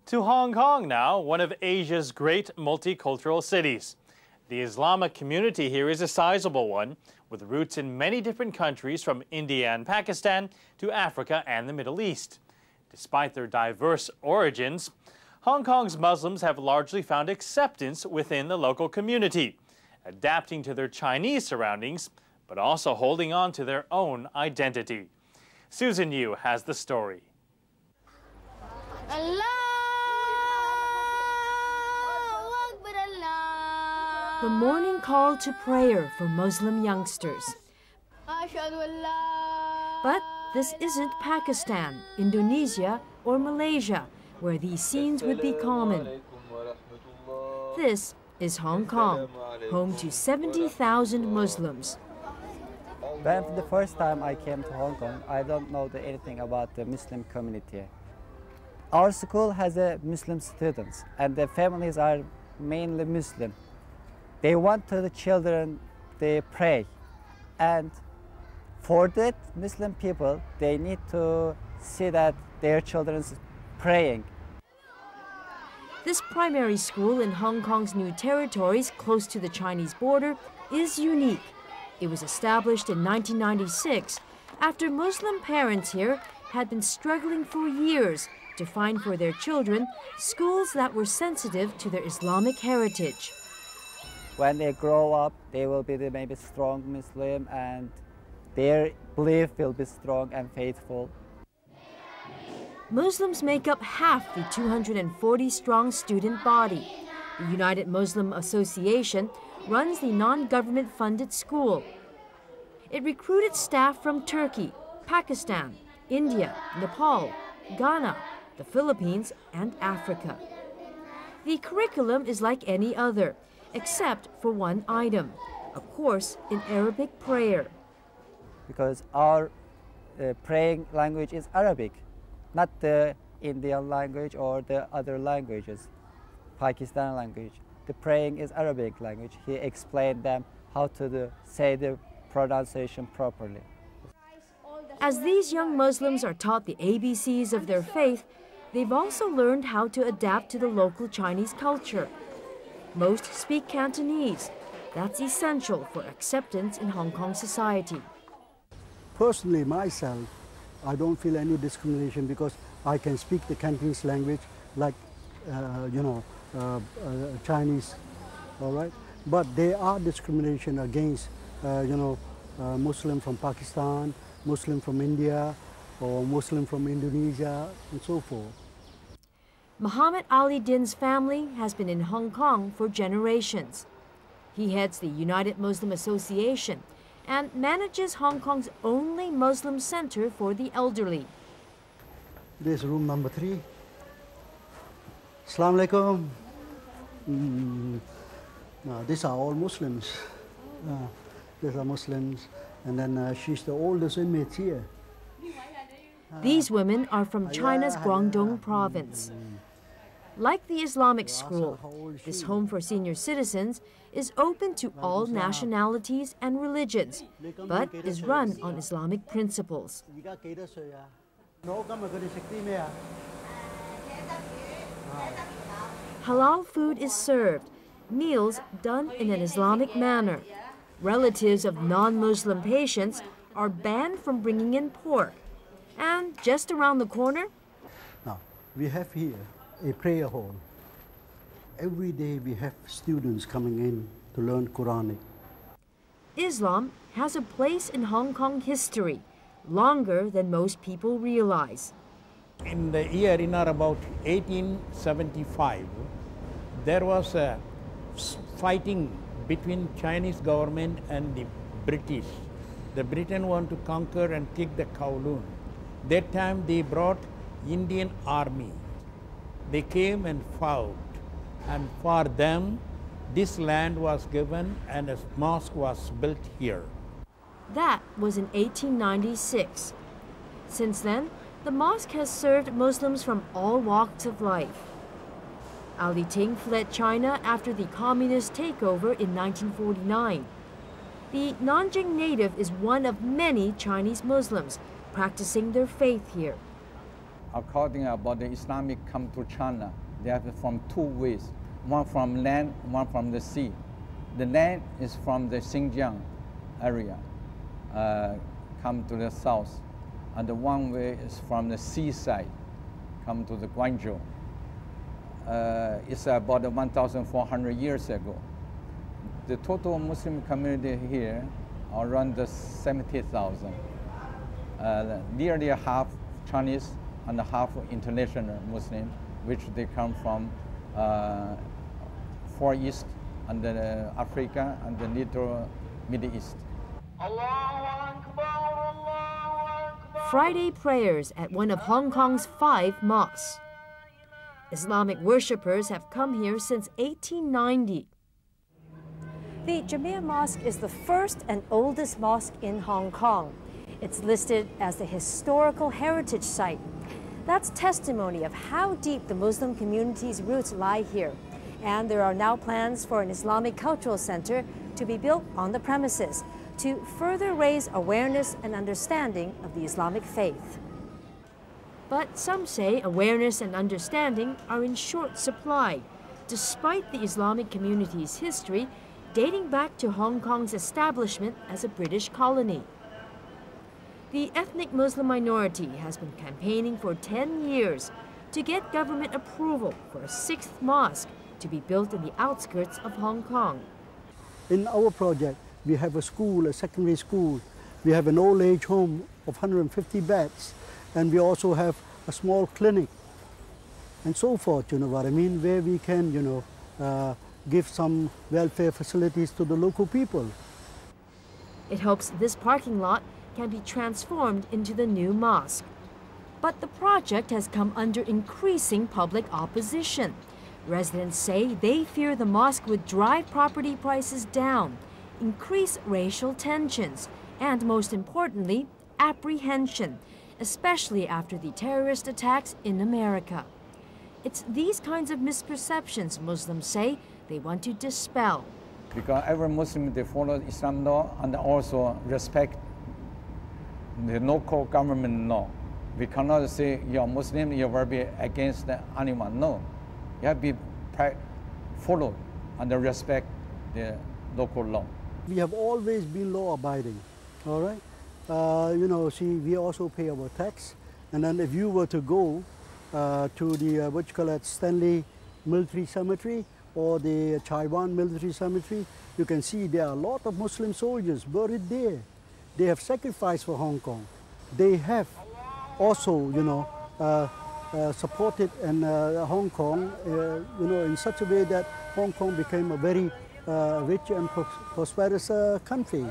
To Hong Kong now, one of Asia's great multicultural cities. The Islamic community here is a sizable one, with roots in many different countries from India and Pakistan to Africa and the Middle East. Despite their diverse origins, Hong Kong's Muslims have largely found acceptance within the local community, adapting to their Chinese surroundings, but also holding on to their own identity. Susan Yu has the story. The morning call to prayer for Muslim youngsters. But this isn't Pakistan, Indonesia, or Malaysia, where these scenes would be common. This is Hong Kong, home to 70,000 Muslims. When the first time I came to Hong Kong, I don't know anything about the Muslim community. Our school has Muslim students, and the families are mainly Muslim. They want the children, they pray. And for that Muslim people, they need to see that their children's praying. This primary school in Hong Kong's new territories, close to the Chinese border, is unique. It was established in 1996 after Muslim parents here had been struggling for years to find for their children schools that were sensitive to their Islamic heritage. When they grow up, they will be maybe strong Muslim, and their belief will be strong and faithful. Muslims make up half the 240-strong student body. The United Muslim Association runs the non-government funded school. It recruited staff from Turkey, Pakistan, India, Nepal, Ghana, the Philippines, and Africa. The curriculum is like any other, except for one item, a course in Arabic prayer. Because our praying language is Arabic, not the Indian language or the other languages, Pakistani language. The praying is Arabic language. He explained them how to say the pronunciation properly. As these young Muslims are taught the ABCs of their faith, they've also learned how to adapt to the local Chinese culture. Most speak Cantonese. That's essential for acceptance in Hong Kong society. Personally, myself, I don't feel any discrimination because I can speak the Cantonese language like, Chinese, all right? But there are discrimination against, Muslim from Pakistan, Muslim from India, or Muslim from Indonesia, and so forth. Muhammad Ali Din's family has been in Hong Kong for generations. He heads the United Muslim Association and manages Hong Kong's only Muslim center for the elderly. This is room number 3. Assalamu alaikum. No, these are all Muslims. These are Muslims. And then she's the oldest inmate here. These women are from China's Guangdong province. Like the Islamic school, this home for senior citizens is open to all nationalities and religions, but is run on Islamic principles. Halal food is served, meals done in an Islamic manner. Relatives of non-Muslim patients are banned from bringing in pork. And just around the corner, now, we have here a prayer hall. Every day we have students coming in to learn Quranic. Islam has a place in Hong Kong history, longer than most people realize. In the year about 1875, there was a fighting between Chinese government and the British. The Britain wanted to conquer and take the Kowloon. That time they brought Indian army. They came and fought, and for them this land was given and a mosque was built here. That was in 1896. Since then, the mosque has served Muslims from all walks of life. Ali Ting fled China after the communist takeover in 1949. The Nanjing native is one of many Chinese Muslims practicing their faith here. according about the Islamic come to China, they have from two ways, one from land, one from the sea. The land is from the Xinjiang area, come to the south, and the one way is from the seaside, come to the Guangzhou. It's about 1,400 years ago. The total Muslim community here are around 70,000. Nearly half Chinese and half international Muslim, which they come from Far East and Africa and the little Middle East. Friday prayers at one of Hong Kong's 5 mosques. Islamic worshippers have come here since 1890. The Jamia Mosque is the first and oldest mosque in Hong Kong. It's listed as a historical heritage site. That's testimony of how deep the Muslim community's roots lie here. And there are now plans for an Islamic cultural center to be built on the premises to further raise awareness and understanding of the Islamic faith. But some say awareness and understanding are in short supply, despite the Islamic community's history dating back to Hong Kong's establishment as a British colony. The ethnic Muslim minority has been campaigning for 10 years to get government approval for a 6th mosque to be built in the outskirts of Hong Kong. In our project, we have a school, a secondary school. We have an old age home of 150 beds. And we also have a small clinic and so forth, you know what I mean, where we can, give some welfare facilities to the local people. It hopes this parking lot can be transformed into the new mosque. But the project has come under increasing public opposition. Residents say they fear the mosque would drive property prices down, increase racial tensions, and most importantly, apprehension, especially after the terrorist attacks in America. It's these kinds of misperceptions Muslims say they want to dispel. Because every Muslim, they follow Islam law and also respect the local government law. We cannot say you're Muslim, you will be against anyone. No, you have to be follow and respect the local law. We have always been law-abiding, all right? We also pay our tax. And then if you were to go to the, Stanley Military Cemetery or the Taiwan Military Cemetery, you can see there are a lot of Muslim soldiers buried there. They have sacrificed for Hong Kong. They have also, supported Hong Kong, in such a way that Hong Kong became a very rich and prosperous country.